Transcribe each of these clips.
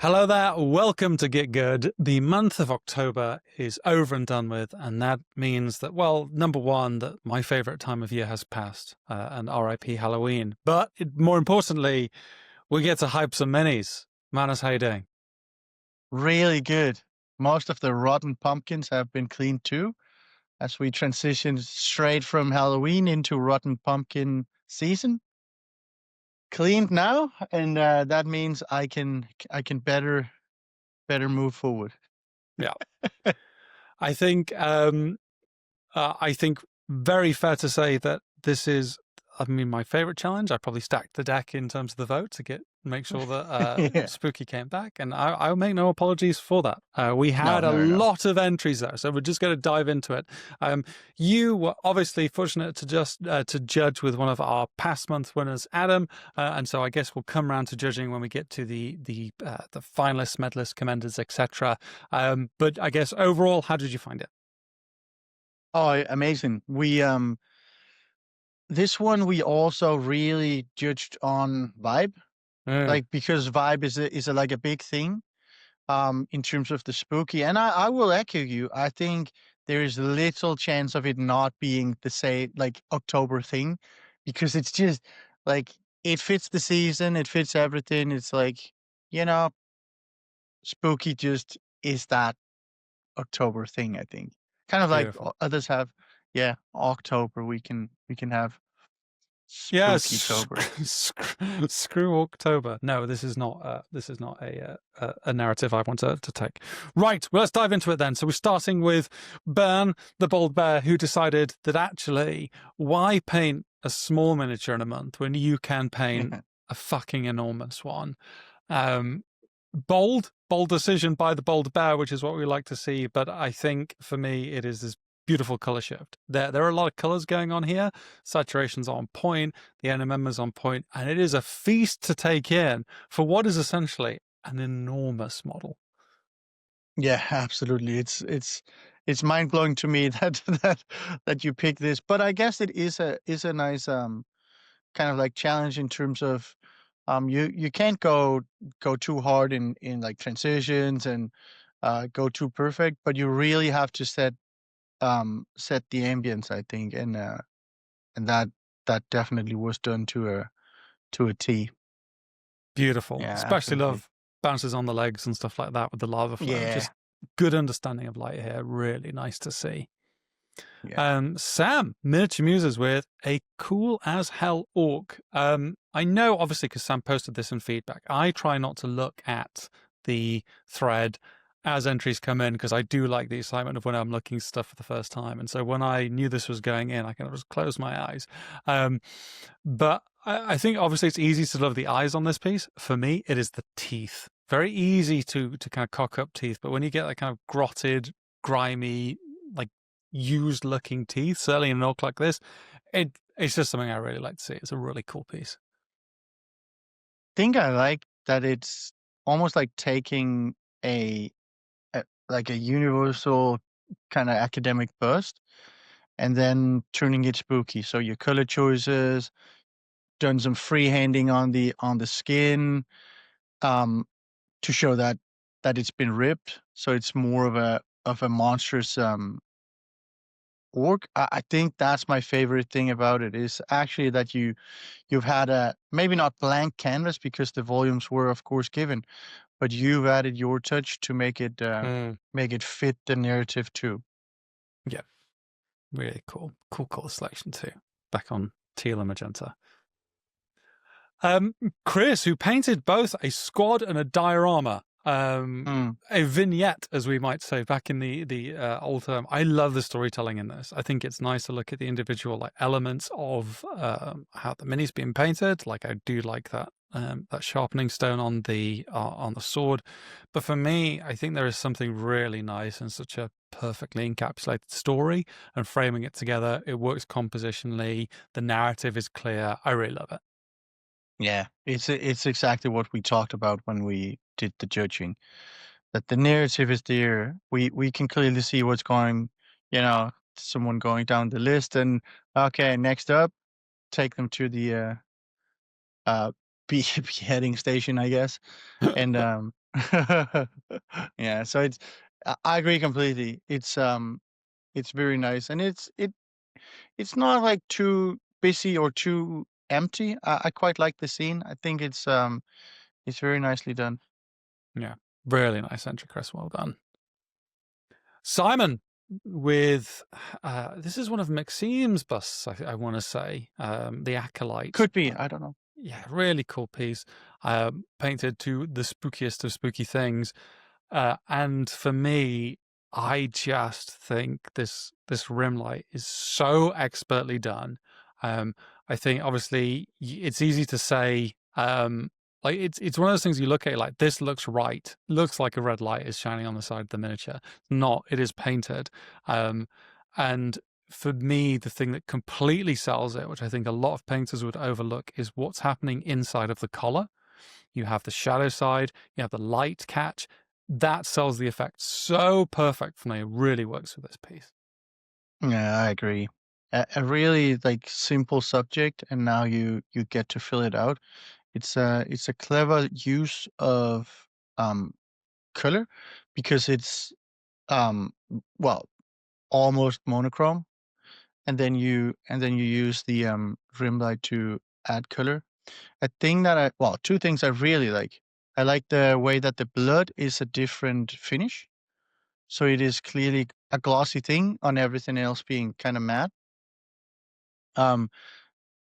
Hello there, welcome to Get Good. The month of October is over and done with, and that means that, well, number one, that my favorite time of year has passed, and RIP Halloween. But more importantly, we get to hype some minis. Manus, how you doing? Really good. Most of the rotten pumpkins have been cleaned too, as we transition straight from Halloween into rotten pumpkin season. Cleaned now, and that means I can better move forward. Yeah. I think very fair to say that this is, my favorite challenge. I probably stacked the deck in terms of the vote to make sure that Yeah. Spooky came back, and I'll make no apologies for that. We No, had a no, no. lot of entries though, so we're just going to dive into it. You were obviously fortunate to just to judge with one of our past month winners, Adam, and so I guess we'll come around to judging when we get to the finalists, medalists, commenders, etc. But I guess overall, how did you find it? Oh, amazing. We this one we also really judged on vibe, Mm, like because vibe is like a big thing. In terms of the spooky. And I will echo you. I think there is little chance of it not being the same like October thing because it's just like it fits the season, it fits everything. It's like, you know, spooky just is that October thing, I think. Kind of like beautiful. others have, yeah, October we can have Yeah, spooky tober. screw October. No, this is not a narrative I want to take. Right, well, let's dive into it then. So we're starting with Bern, the bold bear, who decided that actually, why paint a small miniature in a month when you can paint a fucking enormous one? Um, bold decision by the bold bear, which is what we like to see. But I think for me, it is this beautiful color shift. There are a lot of colors going on here. Saturation's on point, the NMM is on point, and it is a feast to take in for what is essentially an enormous model. Yeah, absolutely. It's mind blowing to me that you pick this, but I guess it is a nice kind of like challenge in terms of you can't go too hard in like transitions and go too perfect, but you really have to set the ambience, I think, and that definitely was done to a T. Beautiful. Yeah, Especially absolutely. love bounces on the legs and stuff like that with the lava flow. Yeah, Just good understanding of light here. Really nice to see. yeah. Sam, Miniature Muses with a cool as hell orc. I know, obviously, because Sam posted this in feedback, I try not to look at the thread as entries come in because I do like the excitement of when I'm looking stuff for the first time. And so when I knew this was going in, I kind of just closed my eyes. But I think obviously it's easy to love the eyes on this piece. For me, it is the teeth. Very easy to kind of cock up teeth, but when you get that kind of grotted, grimy, like used looking teeth, certainly in an orc like this, it's just something I really like to see. It's a really cool piece. Think I like that it's almost like taking a, like a universal kind of academic bust and then turning it spooky. So your color choices, done some freehanding on the skin, um, to show that it's been ripped. So it's more of a monstrous orc. I think that's my favorite thing about it is actually that you've had a maybe not blank canvas because the volumes were of course given, but you've added your touch to Mm, make it fit the narrative too. yeah, really cool. Cool color selection too. Back on teal and magenta. Um, Chris, who painted both a squad and a diorama, Mm, a vignette, as we might say, back in the old term. I love the storytelling in this. I think it's nice to look at the individual like elements of how the mini's being painted. Like I do like that sharpening stone on the sword, but for me, I think there is something really nice and such a perfectly encapsulated story and framing it together. It works compositionally. The narrative is clear. I really love it. yeah, it's exactly what we talked about when we did the judging. That the narrative is there. We can clearly see what's going, you know, someone going down the list and okay, next up, take them to the uh beheading station, I guess. And Yeah, so I agree completely. It's very nice, and it's not like too busy or too empty. I quite like the scene. I think it's very nicely done. Yeah, really nice entry, Chris. Well done. Simon with this is one of Maxime's busts, I want to say, the Acolyte. Could be, I don't know. Yeah, really cool piece. Painted to the spookiest of spooky things. And for me, I just think this rim light is so expertly done. Um, I think obviously it's easy to say, like it's one of those things you look at like this looks right, looks like a red light is shining on the side of the miniature. It's not, it is painted. And for me, the thing that completely sells it, which I think a lot of painters would overlook, is what's happening inside of the collar. You have the shadow side, you have the light catch. That sells the effect so perfect for me. It really works for this piece. Yeah, I agree. A really like simple subject, and now you get to fill it out. It's a clever use of color because it's well, almost monochrome, and then you use the rim light to add color. A thing that well, two things I really like. I like the way that the blood is a different finish, so it is clearly a glossy thing on everything else being kind of matte. Um,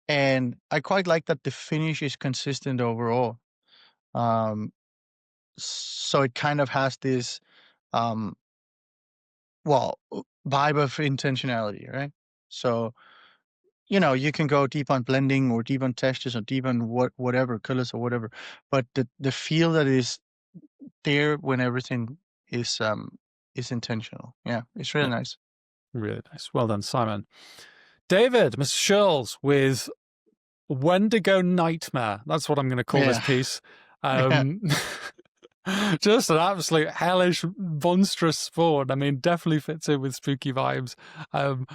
and I quite like that the finish is consistent overall. Um, so it kind of has this um, vibe of intentionality, right? So you can go deep on blending or deep on textures or deep on whatever colors or whatever, but the feel that is there when everything is intentional. Yeah, it's really Yeah, nice. really nice. Well done, Simon. David, Mr. Shirls with Wendigo Nightmare. That's what I'm going to call this Yeah, piece. yeah, Um, just an absolute hellish, monstrous spawn. I mean, definitely fits in with spooky vibes. Um,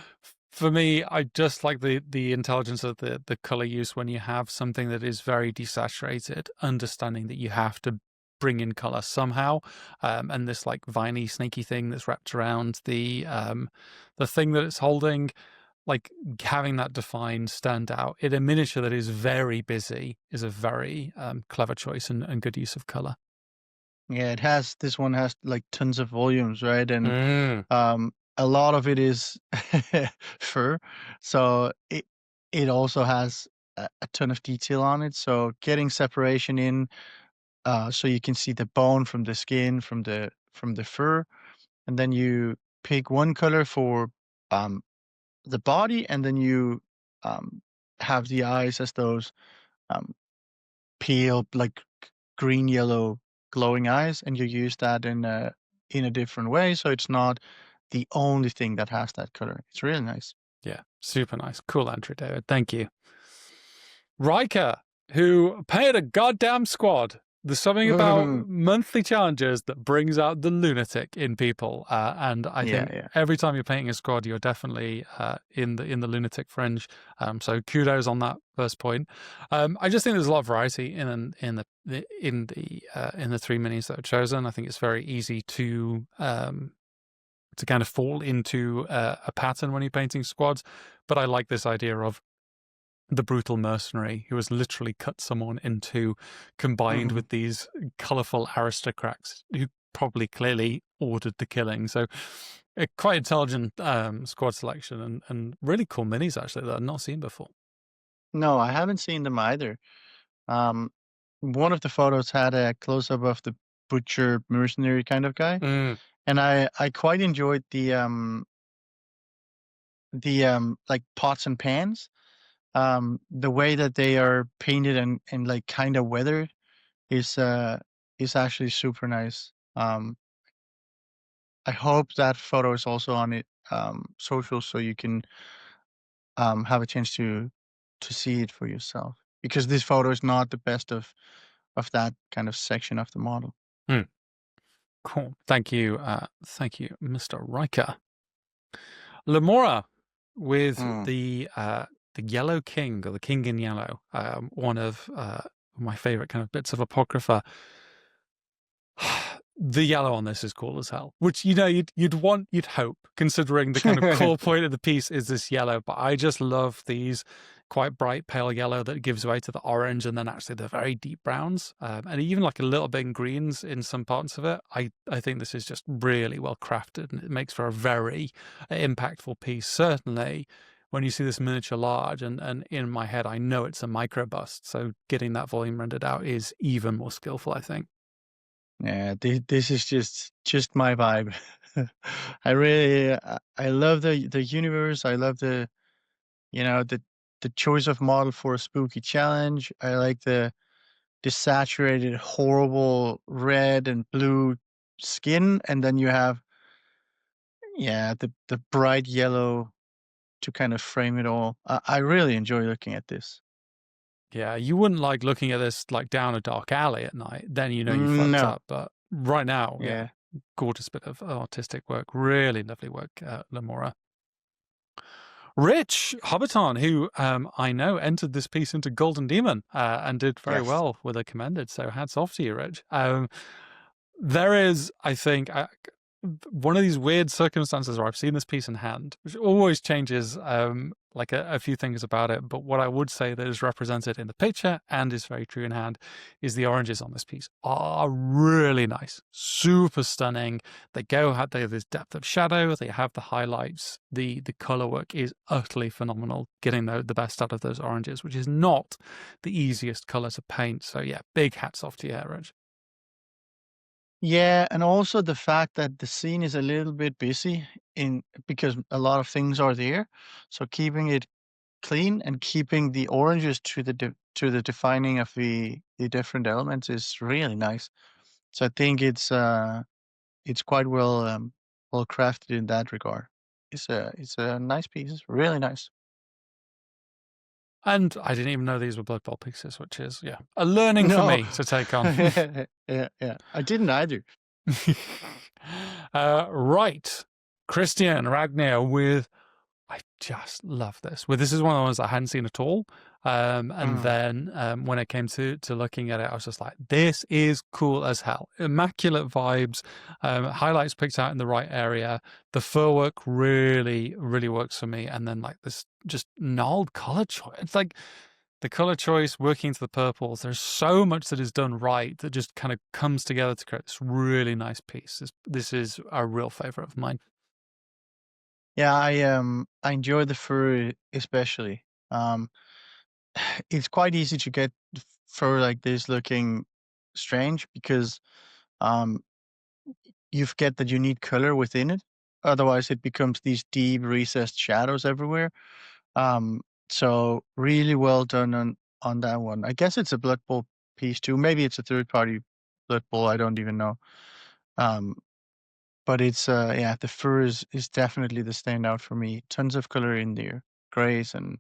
for me, I just like the intelligence of the color use when you have something that is very desaturated, understanding that you have to bring in color somehow, and this like viney, snaky thing that's wrapped around the thing that it's holding, like having that defined stand out in a miniature that is very busy is a very clever choice and good use of color. yeah. This one has like tons of volumes, right? And Mm. a lot of it is fur, so it also has a ton of detail on it. So getting separation in, so you can see the bone from the skin, from the fur, and then you pick one color for um, the body, and then you um, have the eyes as those um, pale, like green yellow glowing eyes, and you use that in a different way, so it's not the only thing that has that color. It's really nice. Yeah, super nice. Cool entry, David. Thank you. Riker, who paid a goddamn squad. There's something about monthly challenges that brings out the lunatic in people, and I Yeah, think yeah. every time you're painting a squad, you're definitely in the lunatic fringe. So kudos on that first point. I just think there's a lot of variety in the three minis that are chosen. I think it's very easy to kind of fall into a pattern when you're painting squads, but I like this idea of the brutal mercenary who has literally cut someone in two, combined Mhm. with these colorful aristocrats who probably clearly ordered the killing. So, a quite intelligent squad selection and really cool minis actually that I've not seen before. No, I haven't seen them either. Um, one of the photos had a close up of the butcher mercenary kind of guy, Mm. and I quite enjoyed the like pots and pans. The way that they are painted and like kind of weathered is is actually super nice. I hope that photo is also on it social, so you can have a chance to see it for yourself, because this photo is not the best of that kind of section of the model. Mm. Cool. Thank you, Mr. Riker. Lemora with Mm. the Yellow King, or the King in Yellow, one of my favorite kind of bits of apocrypha. The yellow on this is cool as hell, which you'd hope, considering the kind of core point of the piece is this yellow. But I just love these quite bright pale yellow that gives way to the orange, and then actually the very deep browns, and even like a little bit in greens in some parts of it. I think this is just really well crafted, and it makes for a very impactful piece. Certainly, when you see this miniature large, and in my head I know it's a micro bust, so getting that volume rendered out is even more skillful, I think. Yeah, this is just my vibe. I really I love the universe. I love the choice of model for a spooky challenge. I like the saturated, horrible red and blue skin, and then you have the bright yellow to kind of frame it all. I really enjoy looking at this. Yeah, you wouldn't like looking at this like down a dark alley at night. Then you know you fucked No, up. But right now, yeah, yeah, gorgeous bit of artistic work. Really lovely work, Lamora. Rich Hobbiton, who I know entered this piece into Golden Demon and did very yes. well with a commended. So hats off to you, Rich. There is, I think, one of these weird circumstances where I've seen this piece in hand, which always changes like a few things about it. But what I would say that is represented in the picture and is very true in hand is the oranges on this piece are really nice, super stunning. They have this depth of shadow, they have the highlights, the color work is utterly phenomenal, getting the best out of those oranges, which is not the easiest color to paint. So yeah, big hats off to you, Rich. Yeah, and also the fact that the scene is a little bit busy in because a lot of things are there. So keeping it clean and keeping the oranges to to the defining of the different elements is really nice. So I think it's quite well crafted in that regard. It's a nice piece, really nice. And I didn't even know these were Blood Bowl pieces, which is, yeah, a learning for No, me to take on. yeah, I didn't either. Right. Christian Ragnar with, I just love this. Well, this is one of the ones I hadn't seen at all. And Mm, then when it came to looking at it, I was just like, this is cool as hell. Immaculate vibes, highlights picked out in the right area. The fur work really, really works for me. And then like this just gnarled color choice. It's like the color choice working into the purples. There's so much that is done right that just kind of comes together to create this really nice piece. This is a real favorite of mine. yeah, I enjoy the fur especially. Um, it's quite easy to get fur like this looking strange because um you forget that you need color within it. Otherwise, it becomes these deep recessed shadows everywhere. Um, so really well done on that one. I guess it's a Blood Bowl piece too. Maybe it's a third party Blood Bowl. I don't even know. Um, but it's yeah, the fur is definitely the standout for me. Tons of color in there, grays and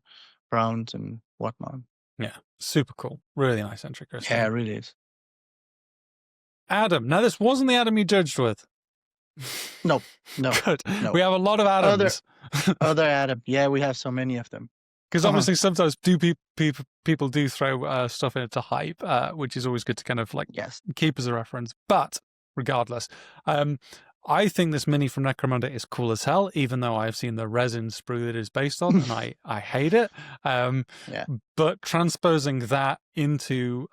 browns and whatnot. Yeah, super cool. Really nice entry, Yeah, it Christian. really is. Adam. Now, this wasn't the Adam you judged with. No, no, Good. no. We have a lot of Other Adams. other Adam. Yeah, we have so many of them. Because obviously sometimes people do throw stuff into hype, which is always good to kind of like Yes. keep as a reference. But regardless, um, I think this mini from Necromunda is cool as hell, even though I've seen the resin sprue that it is based on, and I hate it. Yeah. But transposing that into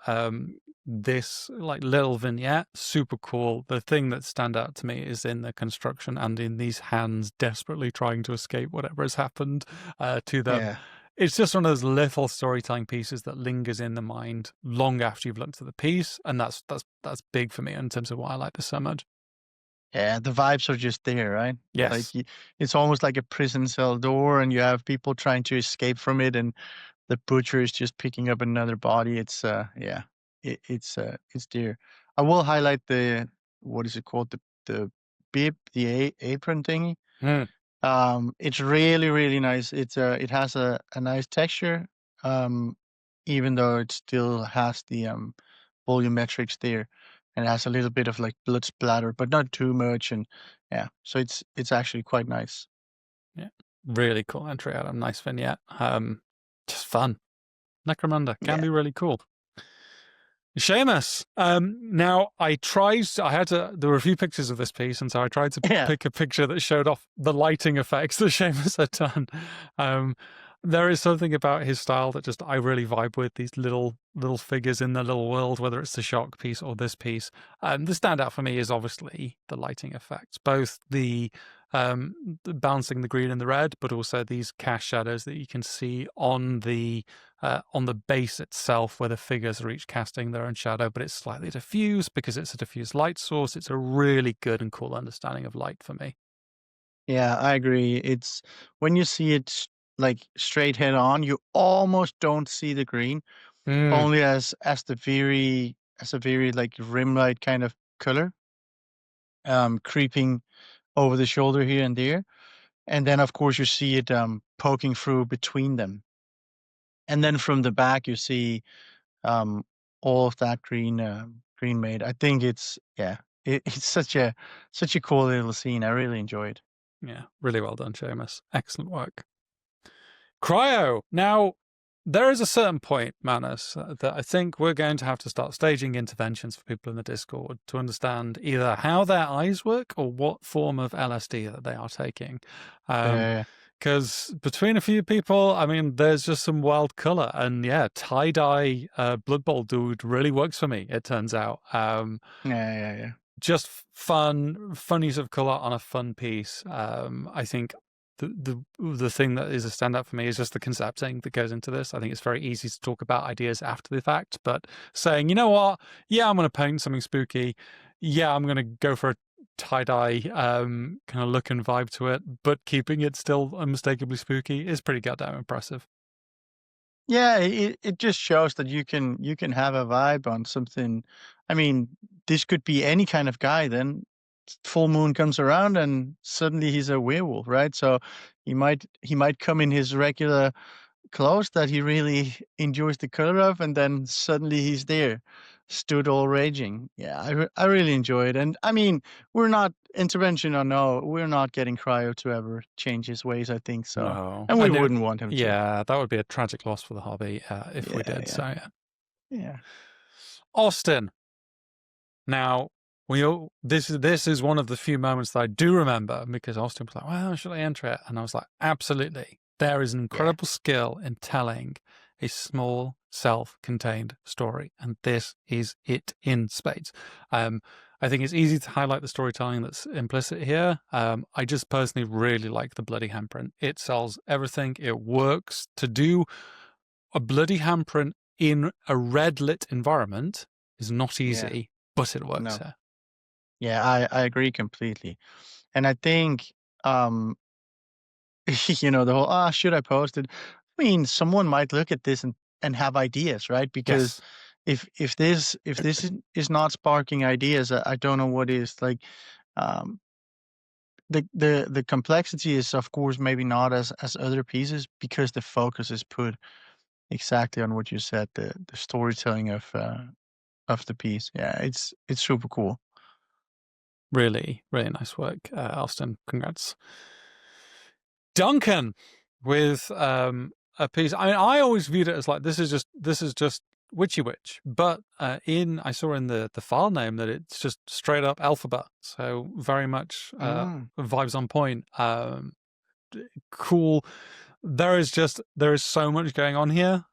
this like little vignette, super cool. The thing that stand out to me is in the construction and in these hands desperately trying to escape whatever has happened to them. Yeah. It's just one of those little storytelling pieces that lingers in the mind long after you've looked at the piece, and that's big for me in terms of why I like this so much. Yeah, the vibes are just there, right? Like Yes. it's almost like a prison cell door, and you have people trying to escape from it, and the butcher is just picking up another body. It's yeah, it's there. I will highlight the what is it called the bib the apron thingy. Mm, It's really nice. It has a nice texture, um, even though it still has the volumetrics there, and it has a little bit of like blood splatter, but not too much. And yeah, so it's actually quite nice. yeah. Really cool entry, Adam. Nice vignette. Just fun. Necromunda can Yeah, be really cool. Seamus. Now I tried. I had to. There were a few pictures of this piece, and so I tried to Yeah. pick a picture that showed off the lighting effects that Seamus had done. Um, there is something about his style that just I really vibe with, these little figures in the little world, whether it's the shock piece or this piece. The standout for me is obviously the lighting effects, both the balancing the green and the red, but also these cast shadows that you can see on the base itself, where the figures are each casting their own shadow, but it's slightly diffused because it's a diffused light source. It's a really good and cool understanding of light for me. Yeah, I agree. It's when you see it like straight head on, you almost don't see the green, Mm, only as a very like rim light kind of color, creeping over the shoulder here and there. And then of course you see it poking through between them. And then from the back you see um all of that green made. I think it's such a cool little scene. I really enjoyed. yeah, really well done, Seamus. Excellent work. Cryo. Now, there is a certain point, Manus, that I think we're going to have to start staging interventions for people in the Discord to understand either how their eyes work or what form of LSD that they are taking. Yeah. Because between a few people, I mean, there's just some wild color, and yeah, tie dye Blood Bowl dude really works for me. It turns out. Yeah. Just fun use of color on a fun piece. I think the thing that is a standout for me is just the concepting that goes into this. I think it's very easy to talk about ideas after the fact, but saying, you know what, yeah, I'm going to paint something spooky. Yeah, I'm going to go for a tie-dye kind of look and vibe to it, but keeping it still unmistakably spooky is pretty goddamn impressive. Yeah, it just shows that you can have a vibe on something. I mean, this could be any kind of guy then. Full moon comes around and suddenly he's a werewolf, right? So he might come in his regular clothes that he really enjoys the color of, and then suddenly he's there, stood all raging. Yeah, I really enjoy it. And I mean, we're not intervention or no, we're not getting Cryo to ever change his ways, I think so. No, And I we know. wouldn't want him to. Yeah, that would be a tragic loss for the hobby if we Yeah, did. yeah, So yeah. yeah. Austin. Now, this is one of the few moments that I do remember because Austin was like, "Well, should I enter it?" And I was like, "Absolutely." There is an Yeah. incredible skill in telling a small, self-contained story, and this is it in spades. Um, I think it's easy to highlight the storytelling that's implicit here. I just personally really like the bloody handprint. It sells everything. It works to do a bloody handprint in a red lit environment is not Yeah. easy, but it works No. here. Yeah, I agree completely. And I think um the whole should I post it? I mean, someone might look at this and have ideas, right? Because Yes. if this is not sparking ideas, I don't know what is. Like um the complexity is of course maybe not as other pieces because the focus is put exactly on what you said, the storytelling of the piece. Yeah, it's super cool. Really, really nice work, Austin. Congrats. Duncan with a piece. I mean, I always viewed it as like this is just Witchy Witch, but I saw in the file name that it's just straight up alphabet, so very much Mm, vibes on point. Cool. There is so much going on here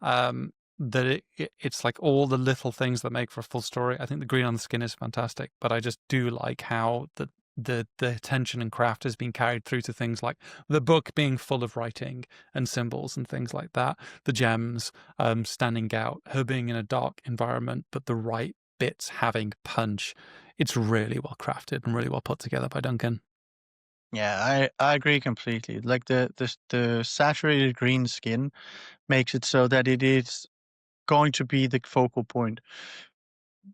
that it's like all the little things that make for a full story. I think the green on the skin is fantastic, but I just do like how the attention and craft has been carried through to things like the book being full of writing and symbols and things like that. The gems standing out, her being in a dark environment, but the right bits having punch. It's really well crafted and really well put together by Duncan. yeah, I agree completely. Like the saturated green skin makes it so that it is going to be the focal point,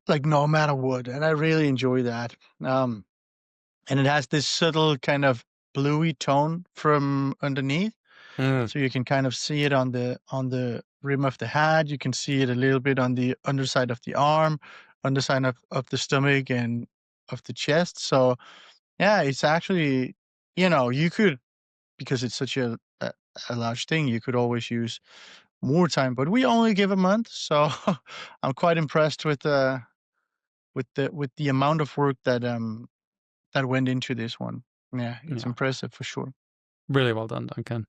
like no matter what. And I really enjoy that. And it has this subtle kind of bluey tone from underneath, Mm. so you can kind of see it on the rim of the hat. You can see it a little bit on the underside of the arm, underside of the stomach, and of the chest. So yeah, it's actually, you could, because it's such a large thing, you could always use more time, but we only give a month, so I'm quite impressed with the amount of work that went into this one. Yeah, it's Yeah, impressive for sure. really well done, Duncan.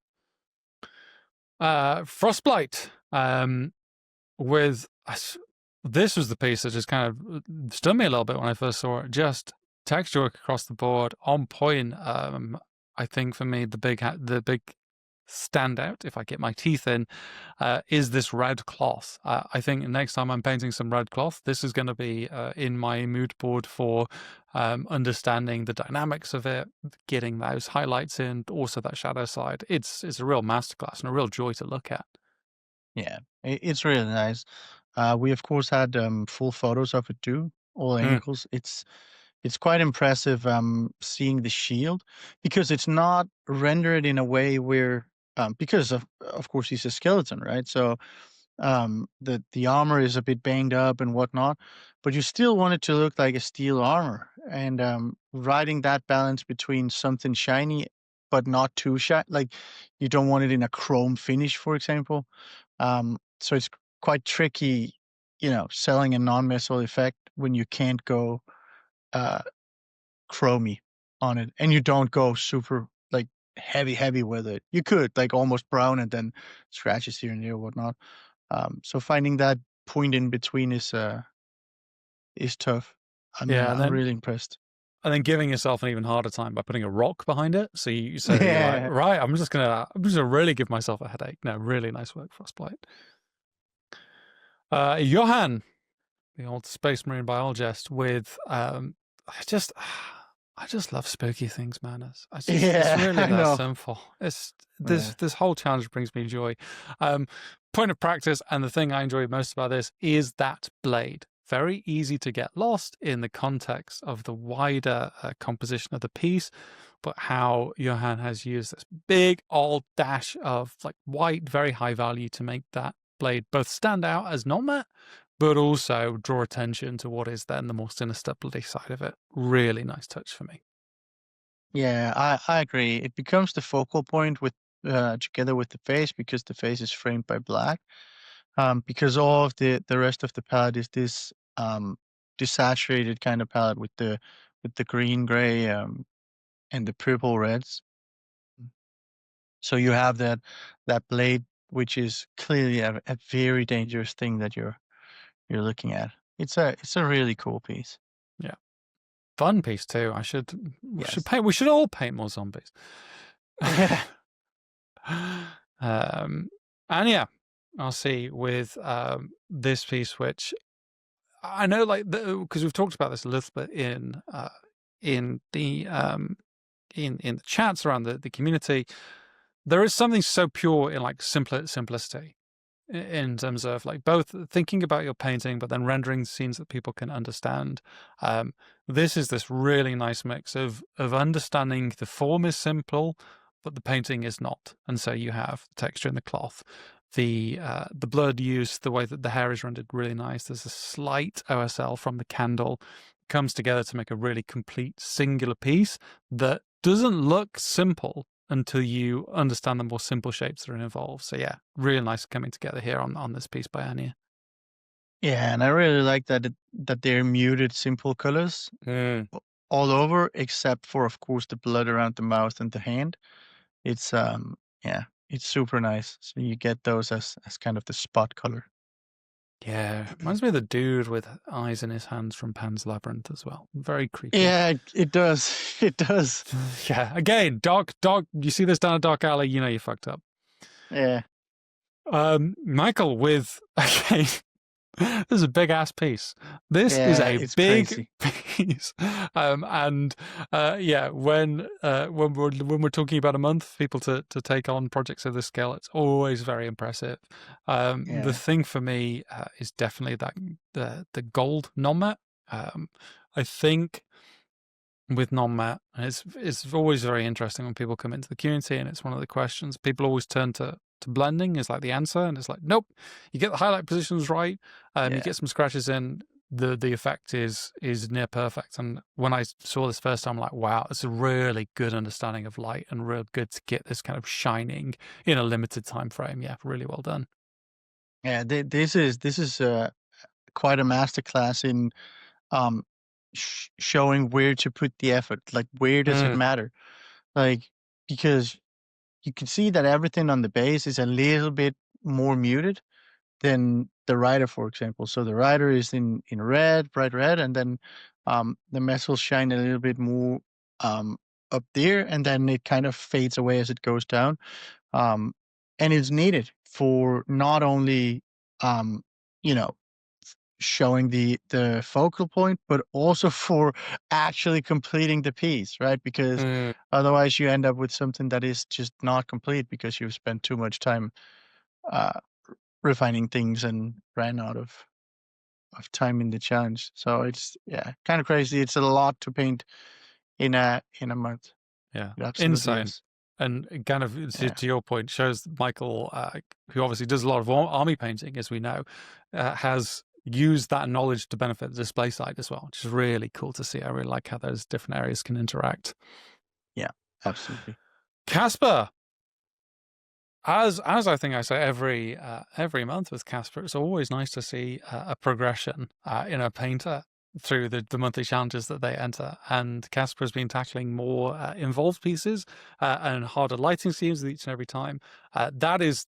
Frostblight. With this was the piece that just kind of stunned me a little bit when I first saw it. Just texture work across the board, on point. I think for me the big standout, if I get my teeth in, is this red cloth. I think next time I'm painting some red cloth, this is going to be in my mood board for understanding the dynamics of it, getting those highlights in, also that shadow side. It's a real masterclass and a real joy to look at. Yeah, it's really nice. We of course had full photos of it too, all Mm, angles. It's quite impressive seeing the shield because it's not rendered in a way where because of course he's a skeleton, right? So the armor is a bit banged up and whatnot, but you still want it to look like a steel armor. And riding that balance between something shiny but not too shiny, like you don't want it in a chrome finish, for example. So it's quite tricky, selling a non-metal effect when you can't go uh, chromy on it, and you don't go super like heavy with it. You could like almost brown and then scratches here and there, whatnot. So finding that point in between is tough. yeah, I'm really impressed. and then giving yourself an even harder time by putting a rock behind it. So you're like, Yeah, right, I'm just gonna really give myself a headache. No, really nice work, Frostbite. Johan, the old space marine biologist, with I just I just love spooky things, man. It's yeah, really I that know. simple. It's Yeah, this whole challenge brings me joy. Um, Point of practice, and the thing I enjoy most about this is that blade. Very easy to get lost in the context of the wider composition of the piece, but how Johan has used this big old dash of like white, very high value to make that blade both stand out as not matte, but also draw attention to what is then the more sinister, bloody side of it. Really nice touch for me. yeah, I agree. It becomes the focal point with together with the face because the face is framed by black. Because all of the rest of the palette is this desaturated kind of palette with the green, gray, and the purple reds. So you have that blade, which is clearly a very dangerous thing that you're looking at. It's a really cool piece. Yeah, fun piece too. We should Yes. paint. We should all paint more zombies. Yeah. um, and yeah, I'll see with this piece, which I know, like, because we've talked about this a little bit in the in the chats around the community. There is something so pure in like simplicity in terms of like both thinking about your painting, but then rendering scenes that people can understand. Um, this is this really nice mix of understanding the form is simple, but the painting is not, and so you have the texture in the cloth, the blood use, the way that the hair is rendered, really nice. There's a slight OSL from the candle, comes together to make a really complete singular piece that doesn't look simple until you understand the more simple shapes that are involved. So yeah, really nice coming together here on this piece by Anya. Yeah, and I really like that they're muted simple colors Mm. all over, except for of course the blood around the mouth and the hand. It's yeah, it's super nice. So you get those as kind of the spot color. Yeah, reminds me of the dude with eyes in his hands from Pan's Labyrinth as well. Very creepy. Yeah, it does. It does. Yeah, again, dark. You see this down a dark alley, you know you fucked up. Yeah. Michael with again. This is a big ass piece. This is Yeah, a it's big crazy. piece, and yeah, when we're talking about a month, people to take on projects of this scale, it's always very impressive. The Yeah. thing for me is definitely that the gold non-matte. I think with non-matte, and it's always very interesting when people come into the community, and it's one of the questions people always turn to blending is like the answer, and it's like nope, you get the highlight positions right, you Yeah. get some scratches in, the effect is near perfect. And when I saw this first time, I'm like, wow, it's a really good understanding of light and real good to get this kind of shining in a limited time frame. Yeah, really well done. Yeah, this is quite a masterclass in um showing where to put the effort. Like, where does it Mm, matter? Like, because you can see that everything on the base is a little bit more muted than the rider, for example. So the rider is in red, bright red, and then the metals shine a little bit more um, up there, and then it kind of fades away as it goes down. Um, and it's needed for not only um, you know showing the focal point, but also for actually completing the piece, right? Because mm, otherwise, you end up with something that is just not complete because you've spent too much time uh, refining things and ran out of time in the challenge. So it's, yeah, kind of crazy. It's a lot to paint in a month. yeah, It absolutely insane. is. And it kind of, Yeah. to your point, shows Michael, who obviously does a lot of army painting, as we know, has used that knowledge to benefit the display side as well, which is really cool to see. I really like how those different areas can interact. Yeah, absolutely. Casper, as I think I say every month with Casper, it's always nice to see a progression in a painter through the monthly challenges that they enter. And Casper has been tackling more involved pieces and harder lighting schemes each and every time. That is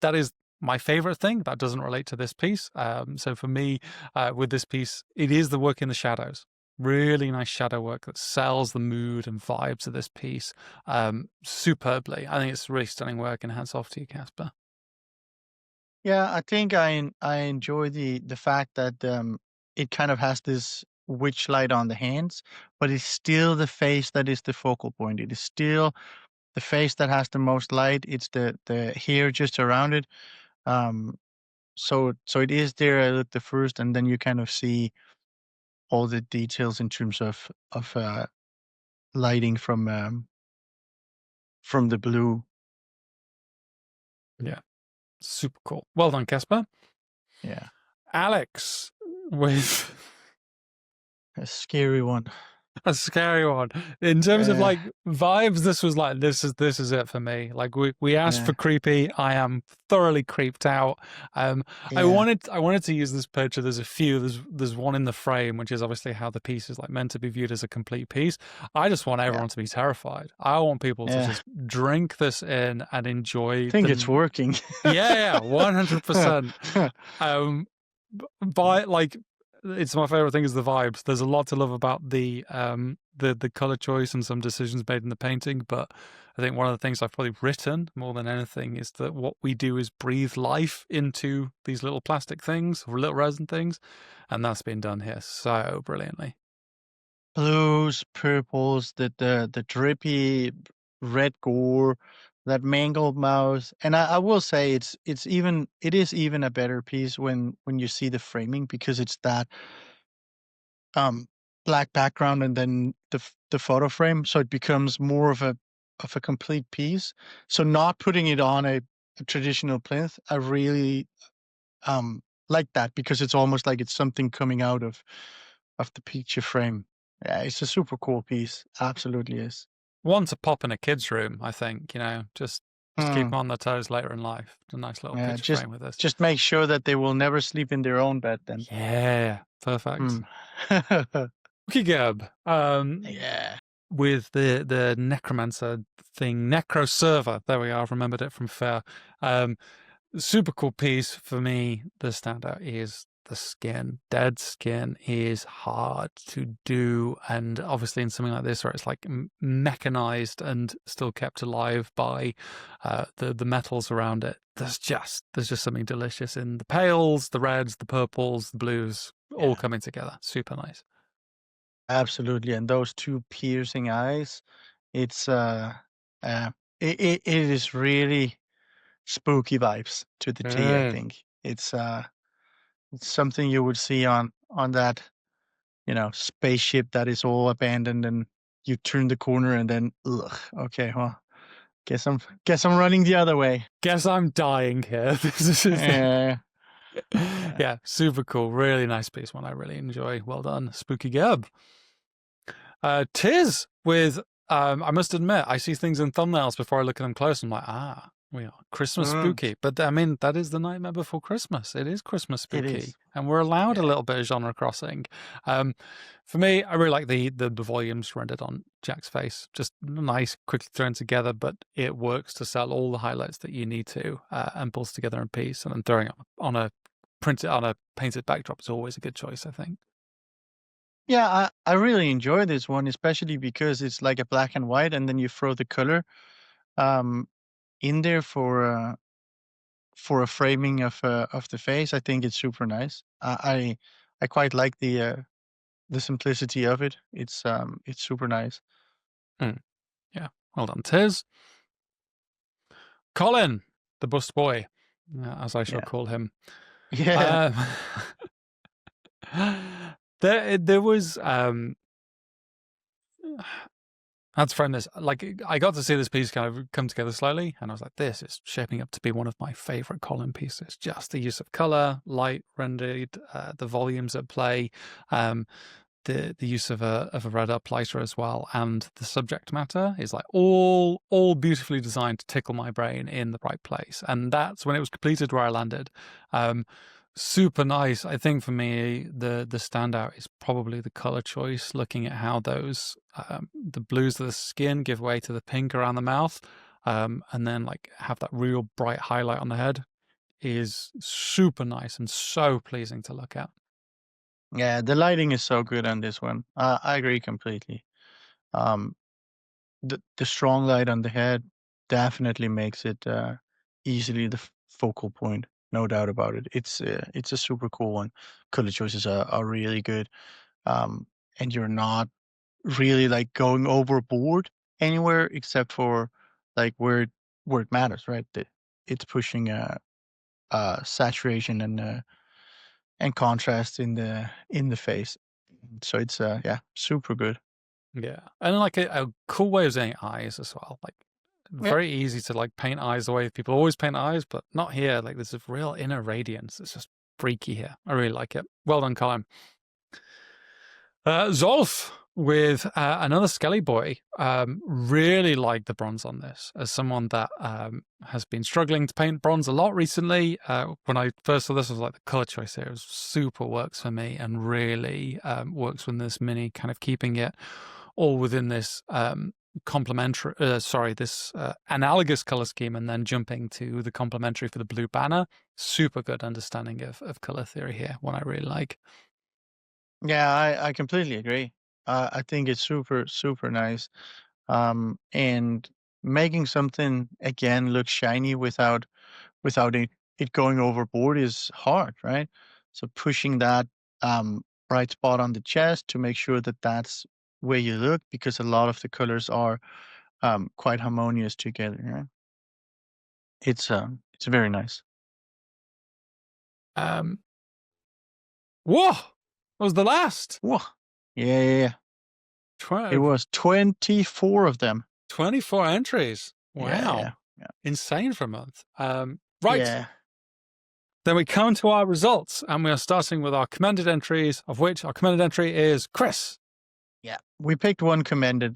my favorite thing. That doesn't relate to this piece. So for me, with this piece, it is the work in the shadows. Really nice shadow work that sells the mood and vibes of this piece superbly. I think it's really stunning work, and hats off to you, Casper. Yeah, I think I enjoy the fact that it kind of has this witch light on the hands, but it's still the face that is the focal point. It is still the face that has the most light. It's the hair just around it. Um, so it is there at the first, and then you kind of see all the details in terms of lighting from the blue. Yeah, super cool. Well done, Casper. Yeah, Alex with a scary one. a scary one. In terms of Uh, like vibes, this was like this is it for me. Like we asked for yeah, creepy. I am thoroughly creeped out. I yeah, wanted to use this picture. There's a few. There's one in the frame, which is obviously how the piece is like meant to be viewed as a complete piece. I just want yeah, everyone to be terrified. I want people to yeah. just drink this in and I enjoy think it's the. working. Yeah, 100%. Um, by like, it's my favorite thing is the vibes. There's a lot to love about the color choice and some decisions made in the painting, but I think one of the things I've probably written more than anything is that what we do is breathe life into these little plastic things or little resin things, and that's been done here so brilliantly. Blues, purples, the drippy red gore, that mangled mouse, and I will say it is even a better piece when you see the framing because it's that um black background and then the photo frame, so it becomes more of a complete piece. So not putting it on a traditional plinth, I really like that because it's almost like it's something coming out of the picture frame. Yeah, it's a super cool piece. Absolutely is. One to pop in a kid's room, I think. Just keep Hmm. them on their toes later in life. It's a nice little Yeah, picture just frame with this. just make sure that they will never sleep in their own bed then. Yeah, Hmm. perfect. Okay, Gab. Yeah. With the necromancer thing, necroserver. There we are. I've remembered it from Fair. Um, Super cool piece for me. The standout is the skin. Dead skin is hard to do, and obviously in something like this where it's like mechanized and still kept alive by the metals around it. There's just something delicious in the pales, the reds, the purples, the blues, all Yeah. coming together. Super nice. Absolutely. And those two piercing eyes, it's uh it is really spooky vibes to the T, I Mm. think. It's something you would see on that, spaceship that is all abandoned and you turn the corner and then ugh, okay, well, guess I'm running the other way. Guess I'm dying here. This is Yeah. Yeah. yeah, super cool. Really nice piece. One I really enjoy. Well done, Spooky Gab. Tiz with I must admit, I see things in thumbnails before I look at them close. I'm like, We are Christmas Mm, spooky, but I mean that is the Nightmare Before Christmas. It is Christmas it spooky, is. and we're allowed a Yeah. little bit of genre crossing. Um, for me, I really like the volumes rendered on Jack's face. Just nice, quickly thrown together, but it works to sell all the highlights that you need to, and pulls together in piece. And then throwing it on a printed on a painted backdrop is always a good choice, I think. Yeah, I really enjoy this one, especially because it's like a black and white, and then you throw the color um, in there for a framing of the face. I think it's super nice. I quite like the simplicity of it. It's super nice. Mm, yeah, well done, Tiz. Colin, the bust boy, as I shall Yeah. call him. Yeah. Um, there was I had to frame this. Like, I got to see this piece kind of come together slowly, and I was like, this is shaping up to be one of my favorite Colin pieces. Just the use of color, light rendered, the volumes at play, um, the use of a red uplighter as well, and the subject matter is like all beautifully designed to tickle my brain in the right place. And that's when it was completed where I landed. Um, super nice. I think for me the standout is probably the color choice. Looking at how those the blues of the skin give way to the pink around the mouth, and then like have that real bright highlight on the head is super nice and so pleasing to look at. Yeah, the lighting is so good on this one. I agree completely. Um, the strong light on the head definitely makes it easily the focal point. No doubt about it. It's a super cool one. Color choices are really good, and you're not really like going overboard anywhere except for like where it matters, right? It's pushing saturation and contrast in the face. So it's yeah, super good. Yeah, and like a cool way of saying eyes as well. Like Yeah. very easy to like paint eyes the way people always paint eyes, but not here. Like there's a real inner radiance. It's just freaky here. I really like it. Well done, Colin. Zolf with another Skelly boy. Really like the bronze on this. As someone that has been struggling to paint bronze a lot recently, when I first saw this, I was like, the color choice here was super works for me and really works with this mini, kind of keeping it all within this complementary, this analogous color scheme, and then jumping to the complementary for the blue banner. Super good understanding of color theory here, one I really like. Yeah, I completely agree. I think it's super, super nice. And making something again look shiny without it going overboard is hard, right? So pushing that bright spot on the chest to make sure that that's where you look, because a lot of the colors are quite harmonious together. Yeah? It's very nice. Um, Whoa! That was the last. Whoa. Yeah, yeah, yeah. It 12, was 24 of them. 24 entries. Yeah, Wow. yeah, yeah. Insane for a month. Right. Yeah. Then we come to our results, and we are starting with our commended entries, of which our commended entry is Chris. Yeah. We picked one commended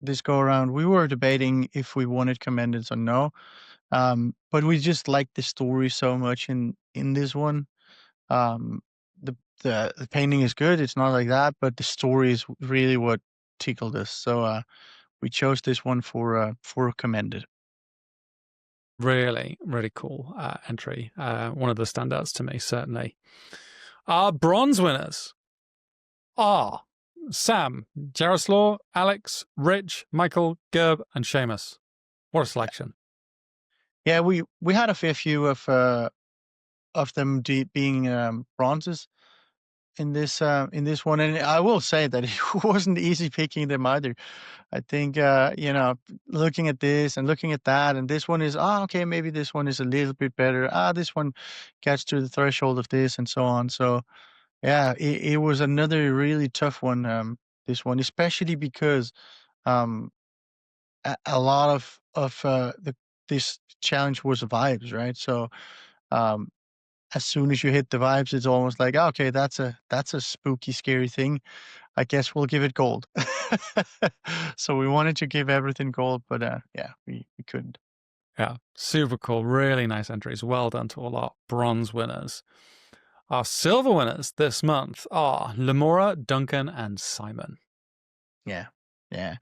this go around. We were debating if we wanted commended or no. But we just liked the story so much in this one. Um the painting is good, it's not like that, but the story is really what tickled us. So we chose this one for commended. Really, really cool entry. One of the standouts to me, certainly. Our bronze winners are Sam, Jaroslaw, Alex, Rich, Michael, Gerb, and Seamus. What a selection. Yeah, we had a fair few of them being bronzes in this one, and I will say that it wasn't easy picking them either. I think looking at this and looking at that, and this one is okay, maybe this one is a little bit better. This one gets to the threshold of this, and so on. So yeah, it was another really tough one. This one, especially because um, a lot of this challenge was vibes, right? So um, as soon as you hit the vibes, it's almost like, okay, that's a spooky, scary thing. I guess we'll give it gold. So we wanted to give everything gold, but yeah, we couldn't. Yeah, super cool. Really nice entries. Well done to all our bronze winners. Our silver winners this month are Lemora, Duncan, and Simon. Yeah, yeah.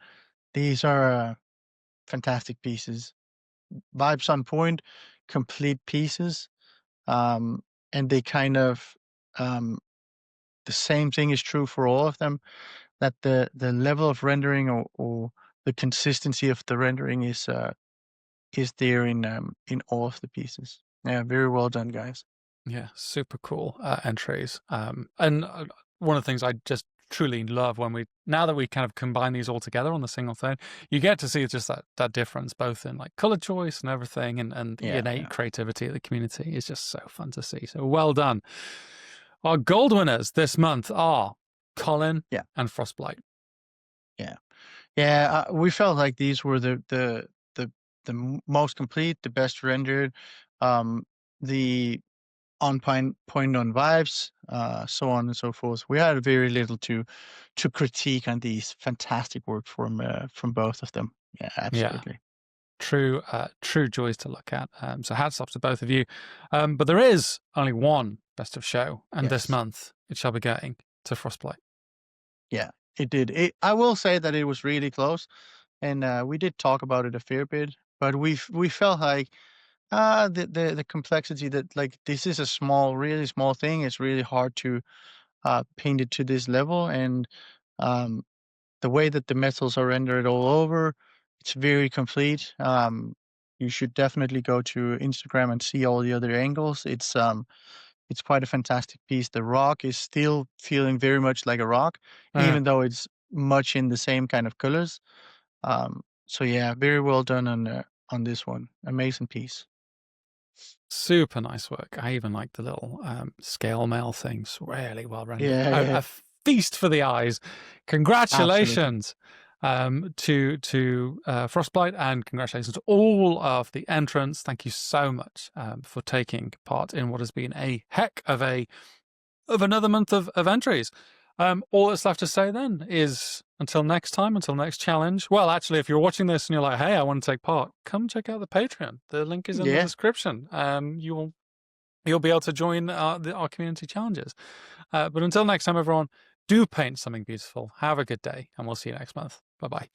These are fantastic pieces. Vibes on point, complete pieces. Um, and they kind of um, the same thing is true for all of them. That the level of rendering or the consistency of the rendering is there in all of the pieces. Yeah, very well done, guys. Yeah, super cool entries. And one of the things I just truly love when now that we kind of combine these all together on the single thing, you get to see just that difference both in like color choice and everything, and the Yeah, innate yeah, creativity of the community is just so fun to see. So well done. Our gold winners this month are Colin yeah, and Frostblight. yeah, yeah. We felt like these were the most complete, the best rendered, the on point on vibes, so on and so forth. We had very little to critique on these fantastic work from both of them. Yeah, Yeah, absolutely. true joys to look at. So hats off to both of you. But there is only one best of show, and this Yes. month it shall be going to Frostblight. Yeah, it did. I will say that it was really close, and we did talk about it a fair bit, but we felt like the complexity that like this is a small, really small thing. It's really hard to paint it to this level, and um, the way that the metals are rendered all over, it's very complete. You should definitely go to Instagram and see all the other angles. It's quite a fantastic piece. The rock is still feeling very much like a rock, Yeah. even though it's much in the same kind of colors. So yeah, very well done on this one. Amazing piece. Super nice work. I even like the little scale mail things. Really well rendered. Yeah, A yeah, feast for the eyes. absolutely. Congratulations to Frostblight, and congratulations to all of the entrants. Thank you so much for taking part in what has been a heck of another month of entries. All that's left to say then is until next time, until next challenge. Well, actually, if you're watching this and you're like, hey, I want to take part, come check out the Patreon. The link is in the Yeah, description. You'll be able to join our community challenges. But until next time, everyone, do paint something beautiful. Have a good day, and we'll see you next month. Bye bye.